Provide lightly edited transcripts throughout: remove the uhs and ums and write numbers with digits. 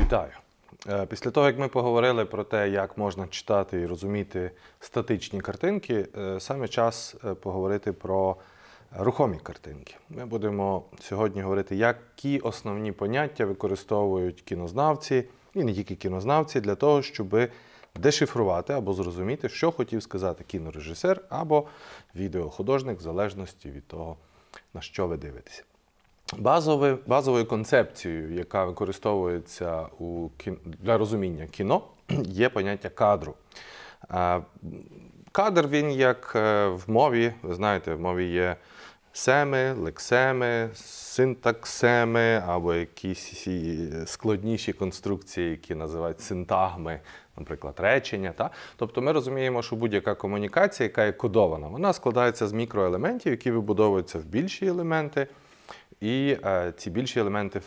Вітаю! Після того, як ми поговорили про те, як можна читати і розуміти статичні картинки, саме час поговорити про рухомі картинки. Ми будемо сьогодні говорити, які основні поняття використовують кінознавці, і не тільки кінознавці, для того, щоб дешифрувати або зрозуміти, що хотів сказати кінорежисер або відеохудожник, в залежності від того, на що ви дивитеся. Базовою концепцією, яка використовується для розуміння кіно, є поняття кадру. Кадр, він як в мові, ви знаєте, в мові є семи, лексеми, синтаксеми або якісь складніші конструкції, які називають синтагми, наприклад, речення. Тобто ми розуміємо, що будь-яка комунікація, яка є кодована, вона складається з мікроелементів, які вибудовуються в більші елементи, і ці більші елементи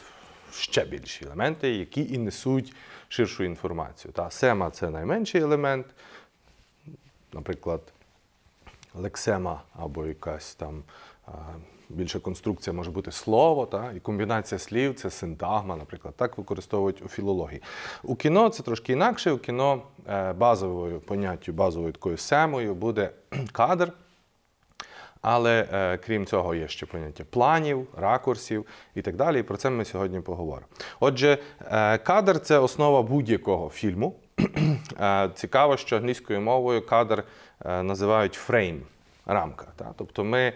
ще більші елементи, які і несуть ширшу інформацію. Сема – це найменший елемент, наприклад, лексема або якась там більша конструкція може бути слово, і комбінація слів – це синтагма, наприклад, так використовують у філології. У кіно це трошки інакше, у кіно базовою поняттю, базовою такою семою буде кадр. Але крім цього є ще поняття планів, ракурсів і так далі. І про це ми сьогодні поговоримо. Отже, кадр – це основа будь-якого фільму. Цікаво, що англійською мовою кадр називають фрейм, рамка. Тобто ми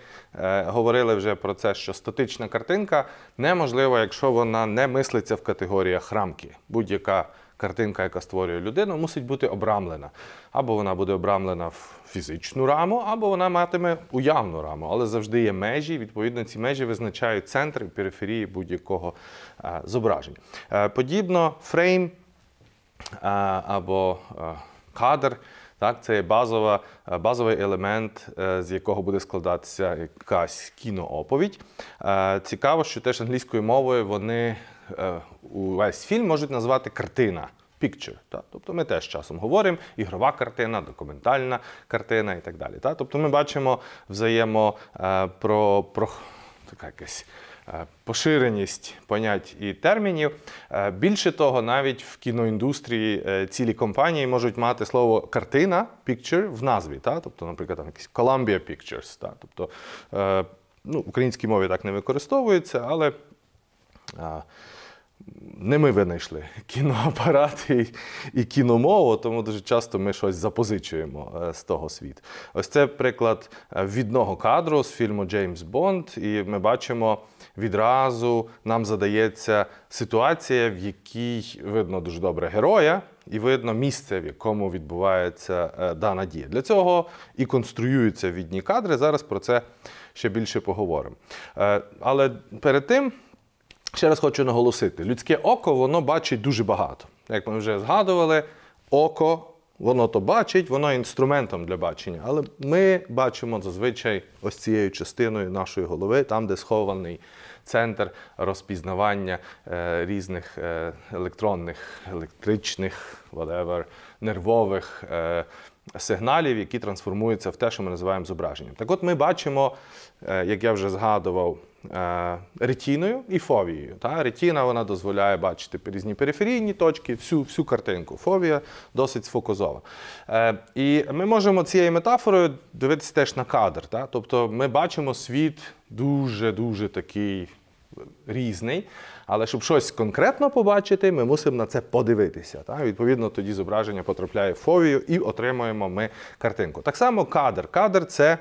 говорили вже про це, що статична картинка неможлива, якщо вона не мислиться в категоріях рамки. Будь-яка картинка, яка створює людину, мусить бути обрамлена. Або вона буде обрамлена в фізичну раму, або вона матиме уявну раму. Але завжди є межі, відповідно, ці межі визначають центр і периферії будь-якого зображення. Подібно, фрейм або кадр – це є базовий елемент, з якого буде складатися якась кінооповідь. Цікаво, що теж англійською мовою увесь фільм можуть назвати картина, picture. Тобто ми теж часом говоримо ігрова картина, документальна картина і так далі. Тобто ми бачимо про така якась поширеність понять і термінів. Більше того, навіть в кіноіндустрії цілі компанії можуть мати слово картина, picture в назві. Тобто, наприклад, там якісь Columbia Pictures. Тобто, в українській мові так не використовується, але не ми винайшли кіноапарат і кіномову, тому дуже часто ми щось запозичуємо з того світу. Ось це приклад відного кадру з фільму «Джеймс Бонд», і ми бачимо відразу, нам задається ситуація, в якій видно дуже добре героя, і видно місце, в якому відбувається дана дія. Для цього і конструюються відні кадри, зараз про це ще більше поговоримо. Але перед тим, ще раз хочу наголосити, людське око, воно бачить дуже багато. Як ми вже згадували, око, воно то бачить, воно є інструментом для бачення. Але ми бачимо зазвичай ось цією частиною нашої голови, там, де схований центр розпізнавання різних електронних, електричних, нервових сигналів, які трансформуються в те, що ми називаємо зображенням. Так от ми бачимо, як я вже згадував, ретіною і фовією. Ретіна, вона дозволяє бачити різні периферійні точки, всю картинку. Фовія досить сфокусована. І ми можемо цією метафорою дивитися теж на кадр. Тобто ми бачимо світ дуже-дуже такий різний, але щоб щось конкретно побачити, ми мусимо на це подивитися. Відповідно, тоді зображення потрапляє в фовію і отримуємо ми картинку. Так само кадр. Кадр – це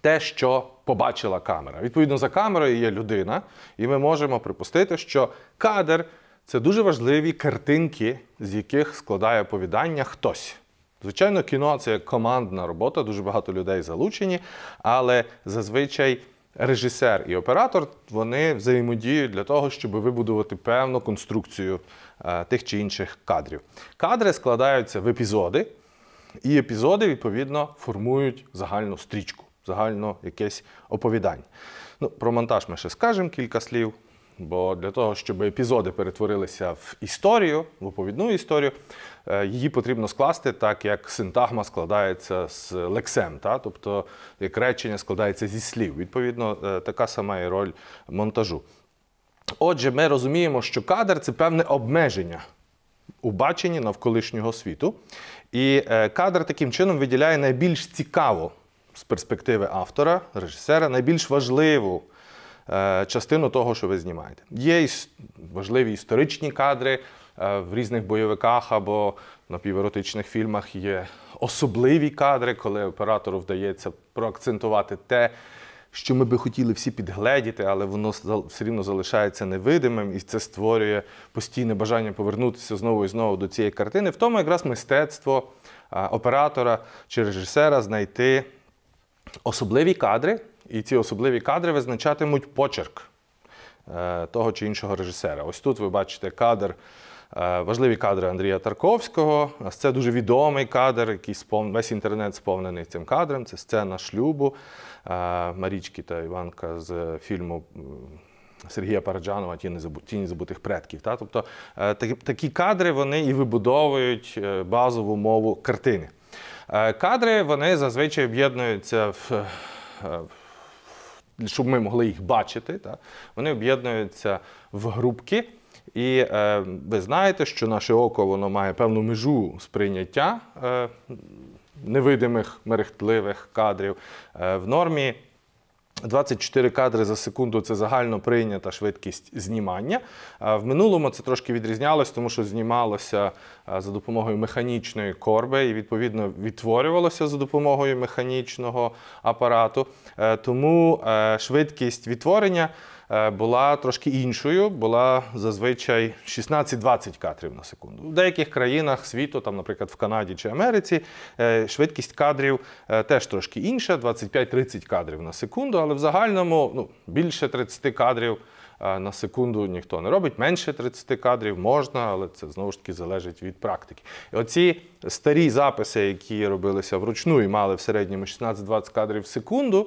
те, що побачила камера. Відповідно, за камерою є людина, і ми можемо припустити, що кадр – це дуже важливі картинки, з яких складає оповідання хтось. Звичайно, кіно – це командна робота, дуже багато людей залучені, але зазвичай режисер і оператор, вони взаємодіють для того, щоб вибудувати певну конструкцію тих чи інших кадрів. Кадри складаються в епізоди, і епізоди, відповідно, формують загальну стрічку, загальне якесь оповідання. Про монтаж ми ще скажемо кілька слів, бо для того, щоб епізоди перетворилися в історію, в оповідну історію, її потрібно скласти так, як синтагма складається з лексем, тобто як речення складається зі слів. Відповідно, така сама і роль монтажу. Отже, ми розуміємо, що кадр – це певне обмеження у баченні навколишнього світу. І кадр таким чином виділяє найбільш цікаву з перспективи автора, режисера, найбільш важливу частину того, що ви знімаєте. Є важливі історичні кадри в різних бойовиках або напіверотичних фільмах, є особливі кадри, коли оператору вдається проакцентувати те, що ми би хотіли всі підгледіти, але воно все рівно залишається невидимим, і це створює постійне бажання повернутися знову і знову до цієї картини. В тому якраз мистецтво оператора чи режисера знайти особливі кадри, і ці особливі кадри визначатимуть почерк того чи іншого режисера. Ось тут ви бачите кадр, важливі кадри Андрія Тарковського. Це дуже відомий кадр, який весь інтернет сповнений цим кадром. Це сцена шлюбу Марічки та Іванка з фільму Сергія Параджанова «Тіні забутих предків». Тобто такі кадри, вони і вибудовують базову мову картини. Кадри, вони зазвичай об'єднуються щоб ми могли їх бачити, вони об'єднуються в групки. І ви знаєте, що наше око воно має певну межу сприйняття невидимих, мерехтливих кадрів. В нормі 24 кадри за секунду – це загально прийнята швидкість знімання. В минулому це трошки відрізнялось, тому що знімалося за допомогою механічної корби і, відповідно, відтворювалося за допомогою механічного апарату. Тому швидкість відтворення була трошки іншою, була зазвичай 16-20 кадрів на секунду. В деяких країнах світу, там, наприклад, в Канаді чи Америці, швидкість кадрів теж трошки інша, 25-30 кадрів на секунду, але в загальному більше 30 кадрів на секунду ніхто не робить, менше 30 кадрів можна, але це знову ж таки залежить від практики. І оці старі записи, які робилися вручну і мали в середньому 16-20 кадрів в секунду,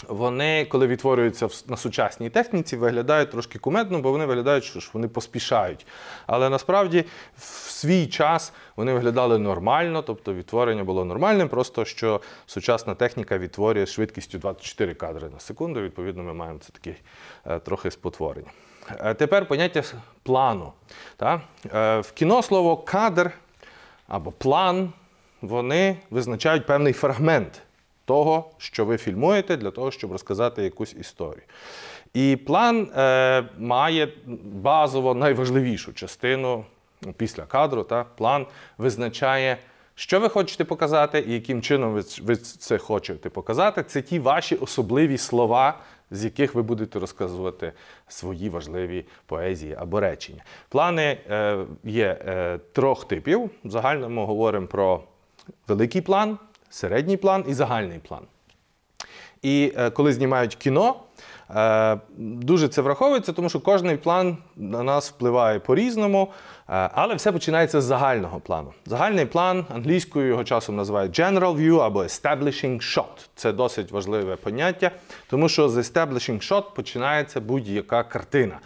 вони, коли відтворюються на сучасній техніці, виглядають трошки кумедно, бо вони виглядають, що вони поспішають. Але насправді в свій час вони виглядали нормально, тобто відтворення було нормальним, просто що сучасна техніка відтворює з швидкістю 24 кадри на секунду, відповідно ми маємо це таке трохи спотворення. Тепер поняття плану. В кіно слово «кадр» або «план» вони визначають певний фрагмент того, що ви фільмуєте, для того, щоб розказати якусь історію. І план має базово найважливішу частину після кадру. План визначає, що ви хочете показати і яким чином ви це хочете показати. Це ті ваші особливі слова, з яких ви будете розказувати свої важливі поезії або речення. Плани є трьох типів. В загальному говоримо про великий план, середній план і загальний план. І коли знімають кіно, дуже це враховується, тому що кожний план на нас впливає по-різному, але все починається з загального плану. Загальний план, англійською його часом називають general view або establishing shot. Це досить важливе поняття, тому що з establishing shot починається будь-яка картина.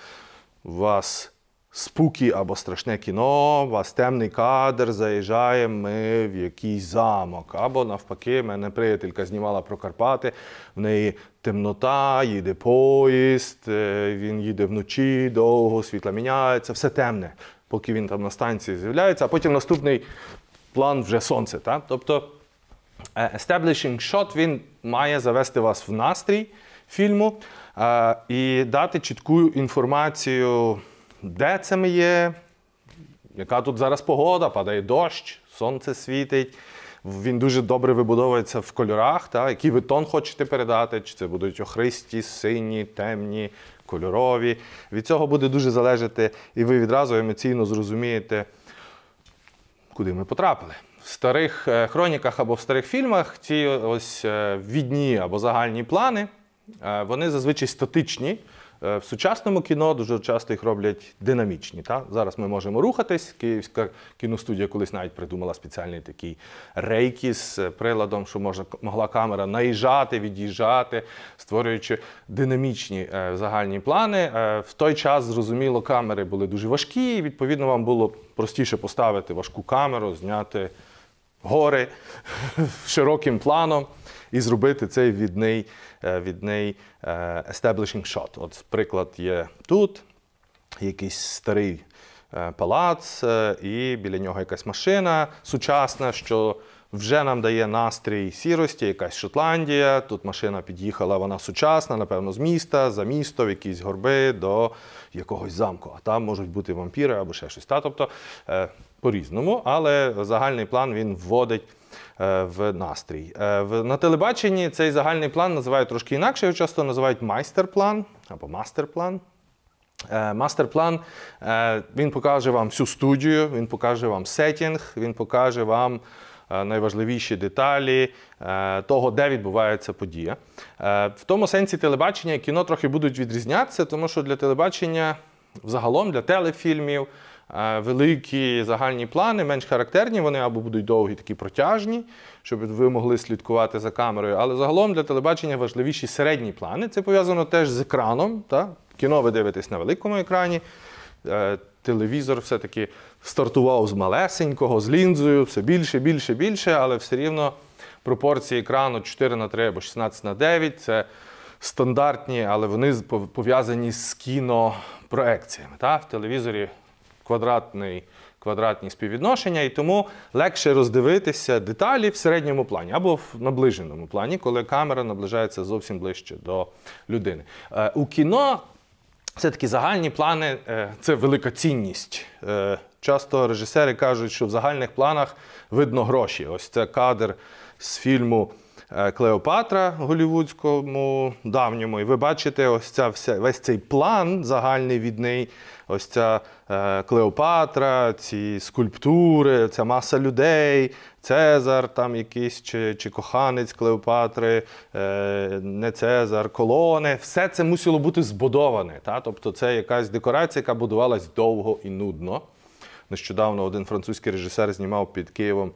У вас спукі або страшне кіно, у вас темний кадр, заїжджаємо ми в якийсь замок. Або навпаки, мене приятелька знімала про Карпати, в неї темнота, їде поїзд, він їде вночі, довго, світло міняється, все темне, поки він там на станції з'являється, а потім наступний план вже сонце. Тобто establishing shot, він має завести вас в настрій фільму і дати чітку інформацію, де це ми є, яка тут зараз погода, падає дощ, сонце світить. Він дуже добре вибудовується в кольорах, який ви тон хочете передати, чи це будуть охристі, сині, темні, кольорові. Від цього буде дуже залежати, і ви відразу емоційно зрозумієте, куди ми потрапили. В старих хроніках або в старих фільмах ці ось відні або загальні плани, вони зазвичай статичні. В сучасному кіно дуже часто їх роблять динамічні. Зараз ми можемо рухатись. Київська кіностудія колись навіть придумала спеціальний такий рейки з приладом, що могла камера наїжджати, від'їжджати, створюючи динамічні загальні плани. В той час, зрозуміло, камери були дуже важкі, і, відповідно, вам було простіше поставити важку камеру, зняти гори широким планом. і зробити цей відний establishing shot. От приклад є тут, якийсь старий палац, і біля нього якась машина сучасна, що вже нам дає настрій сірості, якась Шотландія, тут машина під'їхала, вона сучасна, напевно, з міста, за місто, в якісь горби до якогось замку, а там можуть бути вампіри або ще щось. Тобто по-різному, але загальний план він вводить в настрій. На телебаченні цей загальний план називають трошки інакше, його часто називають майстер-план або мастер-план. Мастер-план, він покаже вам всю студію, він покаже вам сеттінг, він покаже вам найважливіші деталі того, де відбувається подія. В тому сенсі телебачення і кіно трохи будуть відрізнятися, тому що для телебачення, взагалом для телефільмів, великі загальні плани, менш характерні, вони або будуть довгі, такі протяжні, щоб ви могли слідкувати за камерою, але загалом для телебачення важливіші середні плани. Це пов'язано теж з екраном. Так? Кіно ви дивитесь на великому екрані, телевізор все-таки стартував з малесенького, з лінзою, все більше, більше, більше, але все рівно пропорції екрану 4:3 або 16:9 – це стандартні, але вони пов'язані з кінопроекціями. В телевізорі квадратні співвідношення, і тому легше роздивитися деталі в середньому плані або в наближеному плані, коли камера наближається зовсім ближче до людини. У кіно все-таки загальні плани – це велика цінність. Часто режисери кажуть, що в загальних планах видно гроші. Ось це кадр з фільму «Клеопатра» голлівудському, давньому. І ви бачите весь цей план загальний від неї. Ось ця Клеопатра, ці скульптури, ця маса людей, Цезар там якийсь, чи коханець Клеопатри, не Цезар, колони. Все це мусило бути збудоване. Тобто це якась декорація, яка будувалась довго і нудно. Нещодавно один французький режисер знімав під Києвом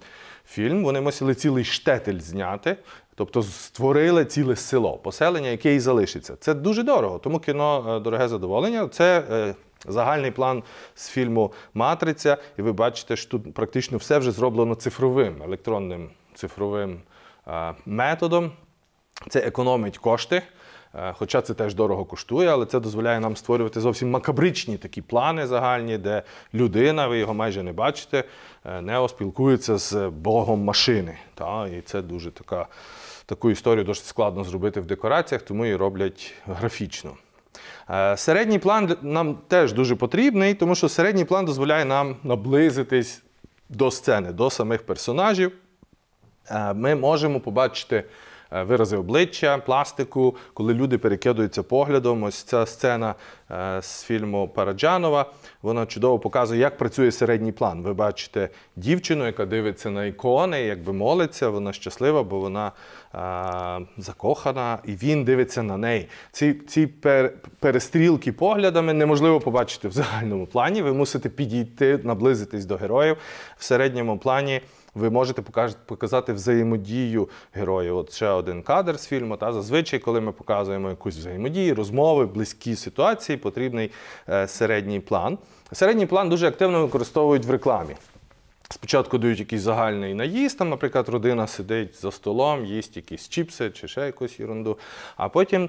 фільм. Вони мусили цілий штетель зняти, тобто створили ціле село, поселення, яке і залишиться. Це дуже дорого, тому кіно дороге задоволення. Це загальний план з фільму «Матриця», і ви бачите, що тут практично все вже зроблено цифровим, електронним цифровим методом. Це економить кошти, хоча це теж дорого коштує, але це дозволяє нам створювати зовсім макабричні такі плани загальні, де людина, ви його майже не бачите, Нео спілкується з богом машини. І це дуже таку історію досить складно зробити в декораціях, тому її роблять графічно. Середній план нам теж дуже потрібний, тому що середній план дозволяє нам наблизитись до сцени, до самих персонажів. Ми можемо побачити вирази обличчя, пластику, коли люди перекидаються поглядом. Ось ця сцена з фільму Параджанова, вона чудово показує, як працює середній план. Ви бачите дівчину, яка дивиться на ікони, якби молиться, вона щаслива, бо вона закохана, і він дивиться на неї. Ці перестрілки поглядами неможливо побачити в загальному плані. Ви мусите підійти, наблизитись до героїв. В середньому плані ви можете показати взаємодію героїв. От ще один кадр з фільму. Зазвичай, коли ми показуємо якусь взаємодію, розмови, близькі ситуації, потрібний середній план. Середній план дуже активно використовують в рекламі. Спочатку дають якийсь загальний наїзд, там, наприклад, родина сидить за столом, їсть якісь чіпси чи ще якусь ерунду, а потім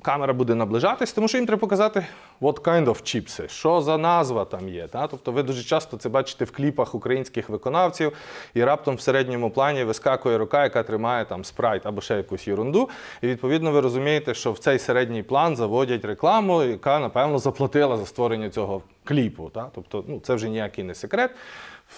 камера буде наближатись, тому що їм треба показати what kind of чіпси, що за назва там є. Тобто ви дуже часто це бачите в кліпах українських виконавців, і раптом в середньому плані вискакує рука, яка тримає там спрайт або ще якусь ерунду, і відповідно ви розумієте, що в цей середній план заводять рекламу, яка, напевно, заплатила за створення цього кліпу. Тобто це вже ніякий не секрет.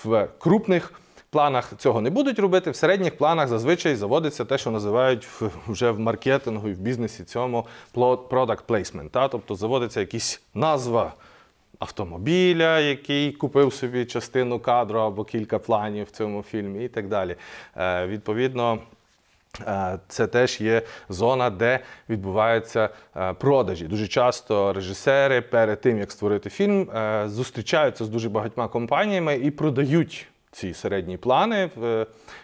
В крупних планах цього не будуть робити, в середніх планах зазвичай заводиться те, що називають вже в маркетингу і в бізнесі цьому product placement. Тобто заводиться якась назва автомобіля, який купив собі частину кадру або кілька планів в цьому фільмі і так далі. Відповідно, це теж є зона, де відбуваються продажі. Дуже часто режисери перед тим, як створити фільм, зустрічаються з дуже багатьма компаніями і продають ці середні плани.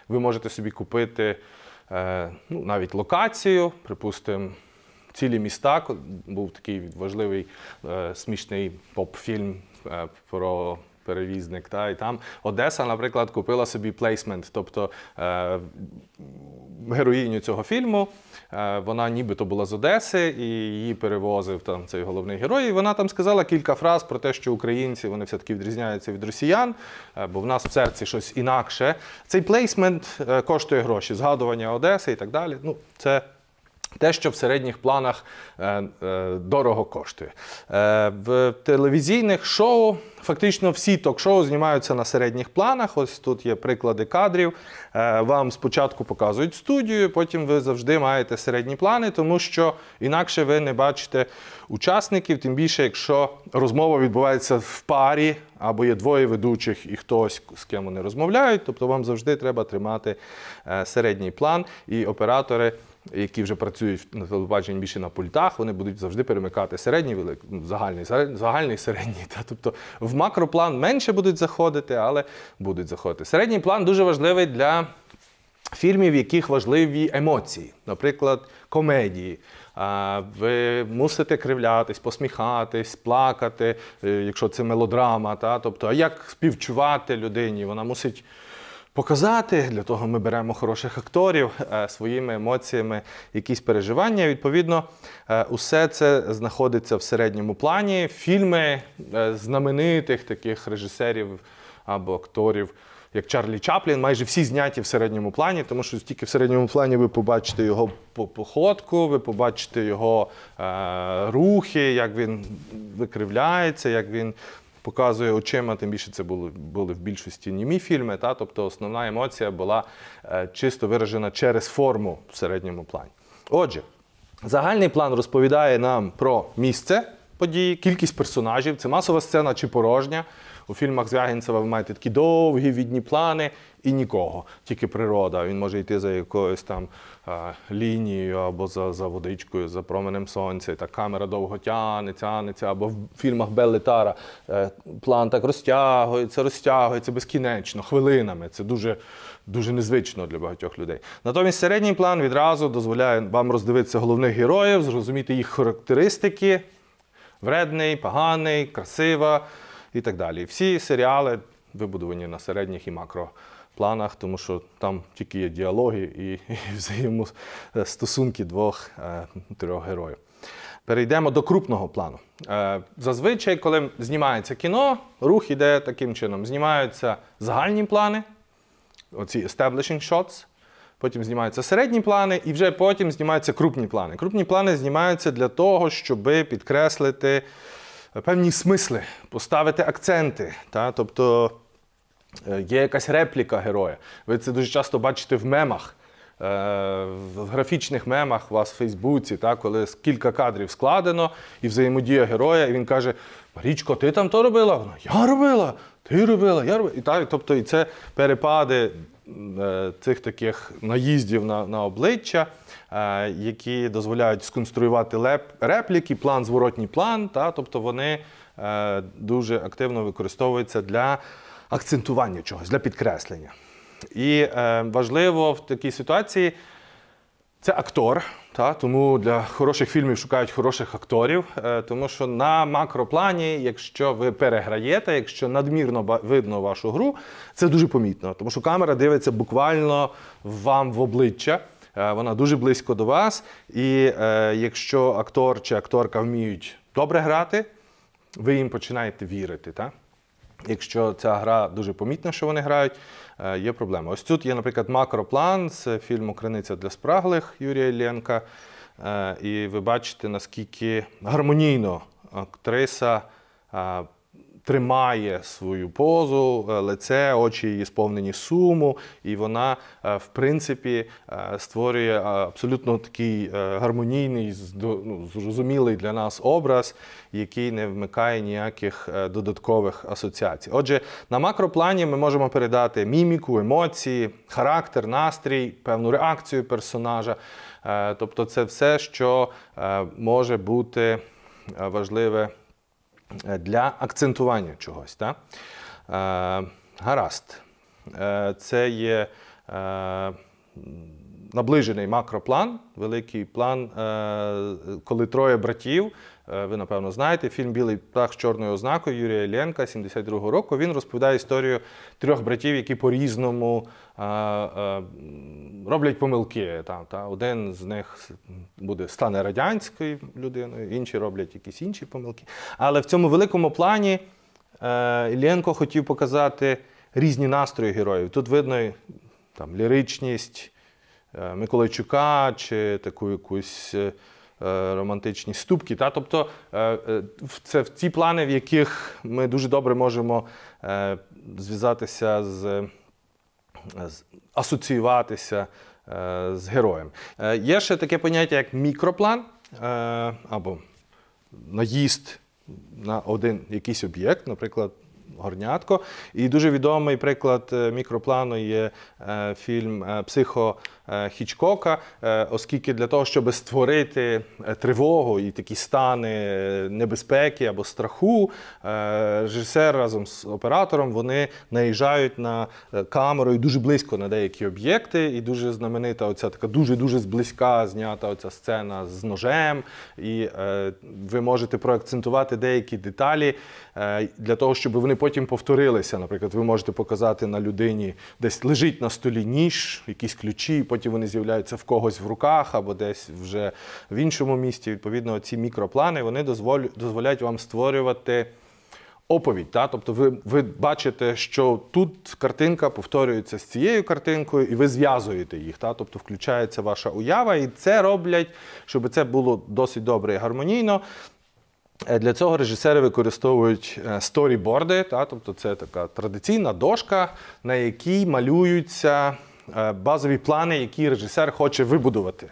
Ви можете собі купити навіть локацію, припустимо, цілі міста. Був такий важливий смішний поп-фільм про перевізник. І там Одеса, наприклад, купила собі плейсмент, тобто героїню цього фільму, вона нібито була з Одеси, і її перевозив там цей головний герой, і вона там сказала кілька фраз про те, що українці, вони все-таки відрізняються від росіян, бо в нас в серці щось інакше. Цей плейсмент коштує гроші, згадування Одеси і так далі. Ну, це те, що в середніх планах дорого коштує. В телевізійних шоу фактично всі ток-шоу знімаються на середніх планах. Ось тут є приклади кадрів. Вам спочатку показують студію, потім ви завжди маєте середні плани, тому що інакше ви не бачите учасників, тим більше, якщо розмова відбувається в парі, або є двоє ведучих і хтось, з ким вони розмовляють, тобто вам завжди треба тримати середній план, і оператори, які вже працюють на телебаченні більше на пультах, вони будуть завжди перемикати середній, загальний, середній. Тобто в макроплан менше будуть заходити, але будуть заходити. Середній план дуже важливий для фільмів, в яких важливі емоції, наприклад, комедії. Ви мусите кривлятись, посміхатись, плакати, якщо це мелодрама. Тобто, а як співчувати людині? Вона мусить показати, для того ми беремо хороших акторів, своїми емоціями якісь переживання. Відповідно, усе це знаходиться в середньому плані. Фільми знаменитих таких режисерів або акторів, як Чарлі Чаплін, майже всі зняті в середньому плані, тому що тільки в середньому плані ви побачите його походку, ви побачите його рухи, як він викривляється, як він показує очима, тим більше це були в більшості німі фільми, тобто основна емоція була чисто виражена через форму в середньому плані. Отже, загальний план розповідає нам про місце події, кількість персонажів, це масова сцена чи порожня. У фільмах Звягінцева ви маєте такі довгі відні плани і нікого, тільки природа. Він може йти за якоюсь там лінією або за водичкою, за променем сонця. І так камера довго тягнеться. Або в фільмах Белли Тара план так розтягується безкінечно, хвилинами. Це дуже незвично для багатьох людей. Натомість середній план відразу дозволяє вам роздивитися головних героїв, зрозуміти їх характеристики. Вредний, поганий, красива і так далі. Всі серіали вибудовані на середніх і макропланах, тому що там тільки є діалоги і взаємостосунки двох-трьох героїв. Перейдемо до крупного плану. Зазвичай, коли знімається кіно, рух іде таким чином. Знімаються загальні плани, оці establishing shots, потім знімаються середні плани і вже потім знімаються крупні плани. Крупні плани знімаються для того, щоб підкреслити певні смисли, поставити акценти. Тобто є якась репліка героя. Ви це дуже часто бачите в мемах, в графічних мемах у вас в Фейсбуці, коли кілька кадрів складено і взаємодія героя, і він каже: «Марічко, ти там то робила?» Вона: «Я робила, ти робила, я робила». Тобто і це перепади цих таких наїздів на обличчя, які дозволяють сконструювати репліки, план, зворотній план. Тобто вони дуже активно використовуються для акцентування чогось, для підкреслення. І важливо в такій ситуації це актор. Тому для хороших фільмів шукають хороших акторів, тому що на макроплані, якщо ви переграєте, якщо надмірно видно вашу гру, це дуже помітно, тому що камера дивиться буквально вам в обличчя, вона дуже близько до вас, і якщо актор чи акторка вміють добре грати, ви їм починаєте вірити. Якщо ця гра дуже помітна, що вони грають, є проблема. Ось тут є, наприклад, макроплан з фільму «Криниця для спраглих» Юрія Іллєнка. І ви бачите, наскільки гармонійно актриса тримає свою позу, лице, очі її сповнені суму, і вона, в принципі, створює абсолютно такий гармонійний, зрозумілий для нас образ, який не вмикає ніяких додаткових асоціацій. Отже, на макроплані ми можемо передати міміку, емоції, характер, настрій, певну реакцію персонажа. Тобто це все, що може бути важливе для акцентування чогось. Гаразд. Це є наближений макроплан, великий план, коли троє братів, ви, напевно, знаєте, фільм «Білий птах з чорною ознакою» Юрія Іллєнка 72-го року. Він розповідає історію трьох братів, які по-різному роблять помилки. Один з них стане радянською людиною, інші роблять якісь інші помилки. Але в цьому великому плані Іллєнко хотів показати різні настрої героїв. Тут видно ліричність Миколайчука чи таку якусь романтичні ступки. Тобто це ті плани, в яких ми дуже добре можемо зв'язатися, асоціюватися з героєм. Є ще таке поняття, як мікроплан, або наїзд на один якийсь об'єкт, наприклад, горнятко. І дуже відомий приклад мікроплану є фільм «Психо» Хічкока, оскільки для того, щоб створити тривогу і такі стани небезпеки або страху, режисер разом з оператором, вони наїжджають на камеру і дуже близько на деякі об'єкти, і дуже знаменита оця така дуже-дуже зблизька знята оця сцена з ножем, і ви можете проакцентувати деякі деталі для того, щоб вони потім повторилися. Наприклад, ви можете показати на людині, десь лежить на столі ніж, якісь ключі, потім вони з'являються в когось в руках або десь вже в іншому місці. Відповідно, ці мікроплани, вони дозволяють вам створювати оповідь. Тобто ви бачите, що тут картинка повторюється з цією картинкою, і ви зв'язуєте їх. Тобто включається ваша уява, і це роблять, щоб це було досить добре і гармонійно. Для цього режисери використовують сторіборди, тобто це така традиційна дошка, на якій малюються базові плани, які режисер хоче вибудувати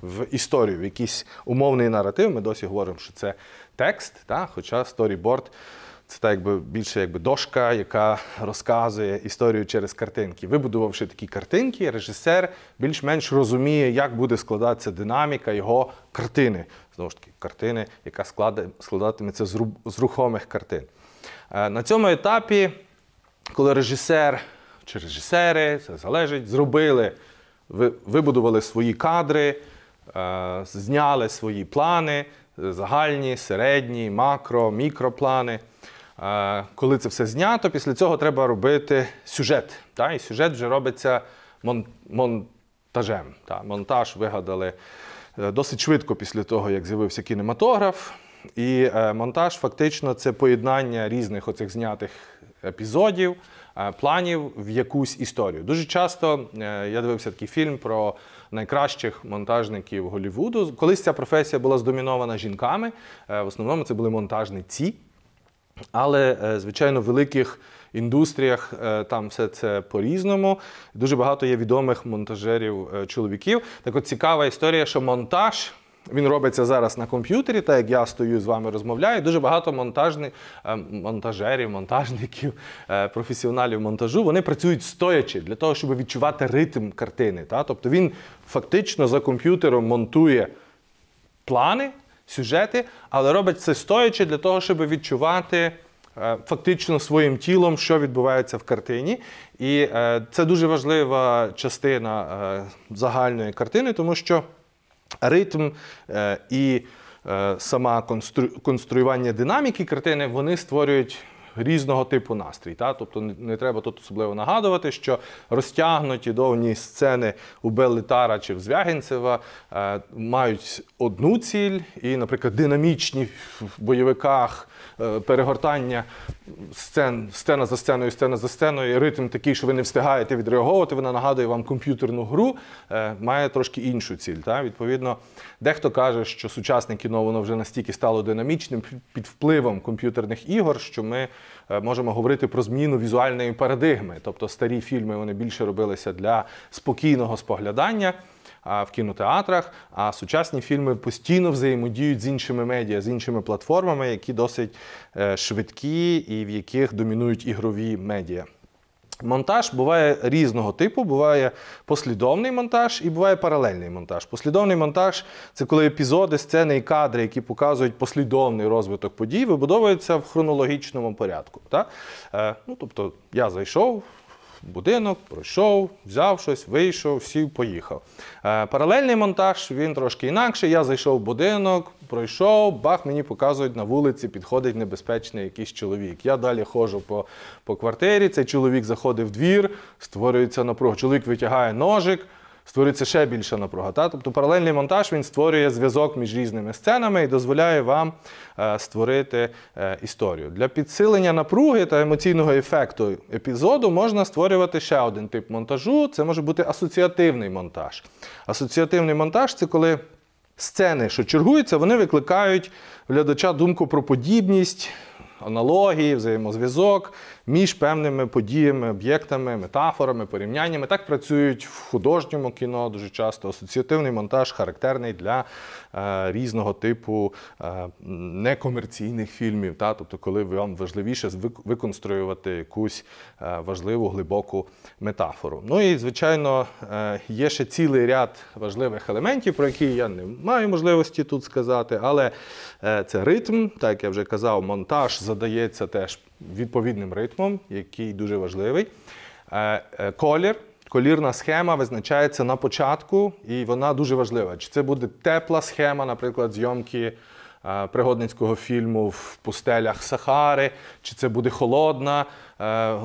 в історію, в якийсь умовний наратив. Ми досі говоримо, що це текст, хоча сторіборд – це більше дошка, яка розказує історію через картинки. Вибудувавши такі картинки, режисер більш-менш розуміє, як буде складатися динаміка його картини. Знову ж таки, картини, яка складатиметься з рухомих картин. На цьому етапі, коли режисер чи режисери, це залежить, вибудували свої кадри, зняли свої плани, загальні, середні, макро, мікроплани. Коли це все знято, після цього треба робити сюжет. І сюжет вже робиться монтажем. Монтаж вигадали досить швидко після того, як з'явився кінематограф. І монтаж фактично це поєднання різних оцих знятих епізодів, планів в якусь історію. Дуже часто я дивився такий фільм про найкращих монтажників Голлівуду. Колись ця професія була здомінована жінками, в основному це були монтажниці. Але, звичайно, в великих індустріях там все це по-різному. Дуже багато є відомих монтажерів-чоловіків. Так от цікава історія, що монтаж, він робиться зараз на комп'ютері, так як я стою з вами розмовляю. Дуже багато монтажерів, монтажників, професіоналів монтажу, вони працюють стоячи для того, щоб відчувати ритм картини. Тобто він фактично за комп'ютером монтує плани, сюжети, але робить це стоячи для того, щоб відчувати фактично своїм тілом, що відбувається в картині. І це дуже важлива частина загальної картини, тому що ритм і саме конструювання динаміки картини, вони створюють різного типу настрій. Тобто не треба тут особливо нагадувати, що розтягнуті довгі сцени у Белли Тара чи в Звягінцева мають одну ціль, і, наприклад, динамічні в бойовиках перегортання сцена за сценою, ритм такий, що ви не встигаєте відреагувати, вона нагадує вам комп'ютерну гру, має трошки іншу ціль. Відповідно, дехто каже, що сучасне кіно воно вже настільки стало динамічним під впливом комп'ютерних ігор, що ми можемо говорити про зміну візуальної парадигми. Тобто старі фільми вони більше робилися для спокійного споглядання в кінотеатрах, а сучасні фільми постійно взаємодіють з іншими медіа, з іншими платформами, які досить швидкі і в яких домінують ігрові медіа. Монтаж буває різного типу, буває послідовний монтаж і буває паралельний монтаж. Послідовний монтаж – це коли епізоди, сцени і кадри, які показують послідовний розвиток подій, вибудовуються в хронологічному порядку. Тобто я зайшов будинок, пройшов, взяв щось, вийшов, сів, поїхав. Паралельний монтаж, він трошки інакший. Я зайшов в будинок, пройшов, бах, мені показують на вулиці, підходить небезпечний якийсь чоловік. Я далі ходжу по квартирі, цей чоловік заходить в двір, створюється напруга. Чоловік витягає ножик, створюється ще більша напруга. Тобто паралельний монтаж, він створює зв'язок між різними сценами і дозволяє вам створити історію. Для підсилення напруги та емоційного ефекту епізоду можна створювати ще один тип монтажу. Це може бути асоціативний монтаж. Асоціативний монтаж – це коли сцени, що чергуються, вони викликають в глядача думку про подібність, аналогії, взаємозв'язок між певними подіями, об'єктами, метафорами, порівняннями. Так працюють в художньому кіно дуже часто. Асоціативний монтаж характерний для різного типу некомерційних фільмів. Тобто, коли вам важливіше виконструювати якусь важливу, глибоку метафору. Ну і, звичайно, є ще цілий ряд важливих елементів, про які я не маю можливості тут сказати, але це ритм, так як я вже казав, монтаж задається теж відповідним ритмом, який дуже важливий. Колір, колірна схема визначається на початку, і вона дуже важлива. Чи це буде тепла схема, наприклад, зйомки пригодницького фільму в пустелях Сахари, чи це буде холодна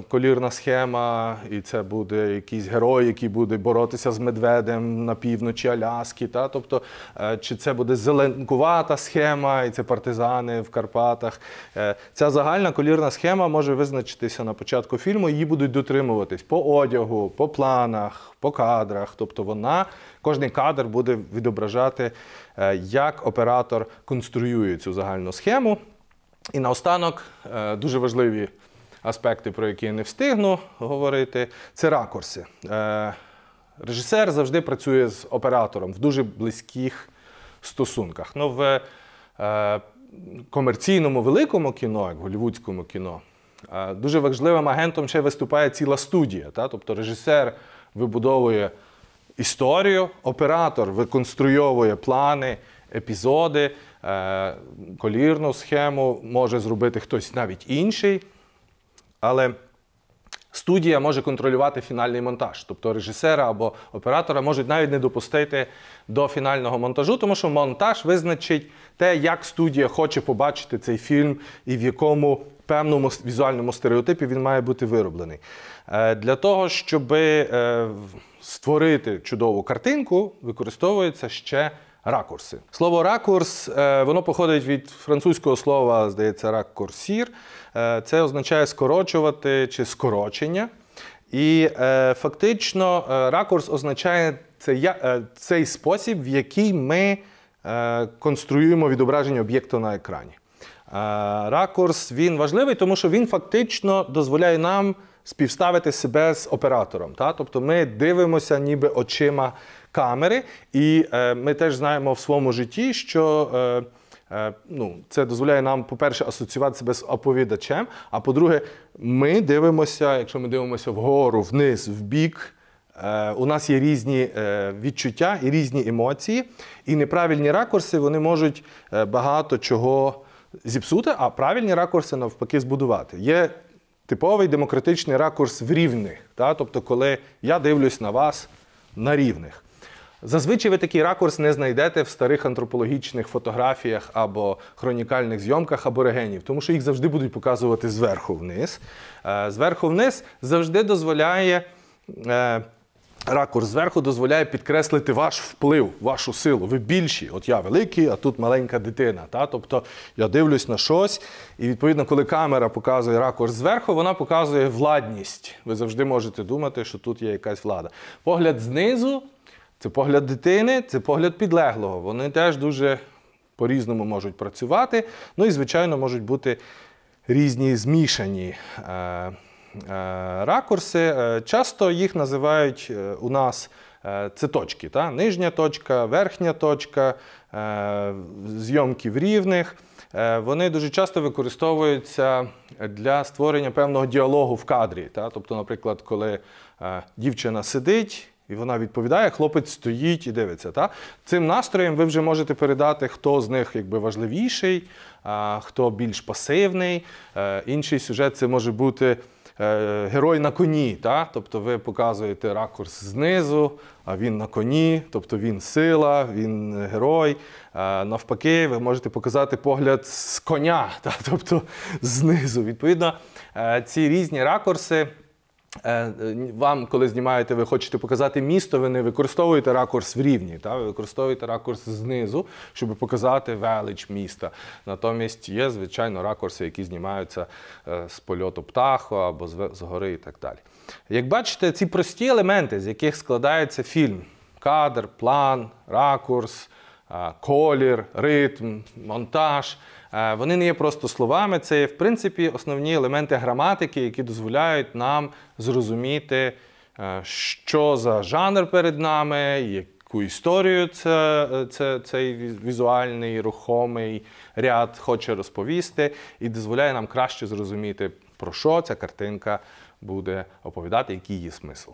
колірна схема, і це буде якийсь герой, який буде боротися з медведем на півночі Аляски, тобто, чи це буде зеленкувата схема, і це партизани в Карпатах. Ця загальна колірна схема може визначитися на початку фільму, її будуть дотримуватись по одягу, по планах, по кадрах, тобто кожний кадр буде відображати, як оператор конструює цю загальну схему. І наостанок, дуже важливі аспекти, про які я не встигну говорити, це ракурси. Режисер завжди працює з оператором в дуже близьких стосунках. В комерційному великому кіно, як в голлівудському кіно, дуже важливим агентом ще виступає ціла студія. Тобто режисер вибудовує історію, оператор виконструйовує плани, епізоди, колірну схему може зробити хтось навіть інший, але студія може контролювати фінальний монтаж. Тобто режисера або оператора можуть навіть не допустити до фінального монтажу, тому що монтаж визначить те, як студія хоче побачити цей фільм і в якому певному візуальному стереотипі він має бути вироблений. Для того, щоб створити чудову картинку, використовуються ще ракурси. Слово «ракурс» воно походить від французького слова, здається, «ракурсір». Це означає скорочувати чи скорочення. І фактично ракурс означає цей спосіб, в який ми конструюємо відображення об'єкту на екрані. Ракурс, він важливий, тому що він фактично дозволяє нам співставити себе з оператором. Тобто ми дивимося ніби очима камери, і ми теж знаємо в своєму житті, що це дозволяє нам, по-перше, асоціювати себе з оповідачем, а по-друге, ми дивимося, якщо ми дивимося вгору, вниз, вбік, у нас є різні відчуття і різні емоції, і неправильні ракурси, вони можуть багато чого зіпсути, а правильні ракурси навпаки збудувати. Є типовий демократичний ракурс в рівних, тобто коли я дивлюсь на вас на рівних. Зазвичай ви такий ракурс не знайдете в старих антропологічних фотографіях або хронікальних зйомках аборигенів, тому що їх завжди будуть показувати зверху вниз. Зверху вниз завжди дозволяє, ракурс зверху дозволяє підкреслити ваш вплив, вашу силу. Ви більші, от я великий, а тут маленька дитина. Тобто я дивлюсь на щось, і відповідно, коли камера показує ракурс зверху, вона показує владність. Ви завжди можете думати, що тут є якась влада. Погляд знизу – це погляд дитини, це погляд підлеглого. Вони теж дуже по-різному можуть працювати. Ну і, звичайно, можуть бути різні змішані ракурси. Часто їх називають у нас це точки. Нижня точка, верхня точка, зйомки в рівних. Вони дуже часто використовуються для створення певного діалогу в кадрі. Тобто, наприклад, коли дівчина сидить, і вона відповідає, хлопець стоїть і дивиться. Цим настроєм ви вже можете передати, хто з них важливіший, хто більш пасивний. Інший сюжет – це може бути герой на коні, та? Тобто ви показуєте ракурс знизу, а він на коні, тобто він сила, він герой. Навпаки, ви можете показати погляд з коня, та? Тобто знизу. Відповідно, ці різні ракурси. Вам, коли знімаєте, ви хочете показати місто, ви не використовуєте ракурс в рівні, та? Ви використовуєте ракурс знизу, щоб показати велич міста. Натомість є, звичайно, ракурси, які знімаються з польоту птаху або з гори і так далі. Як бачите, ці прості елементи, з яких складається фільм – кадр, план, ракурс, колір, ритм, монтаж – вони не є просто словами, це є, в принципі, основні елементи граматики, які дозволяють нам зрозуміти, що за жанр перед нами, яку історію цей візуальний, рухомий ряд хоче розповісти, і дозволяє нам краще зрозуміти, про що ця картинка буде оповідати, який її смисл.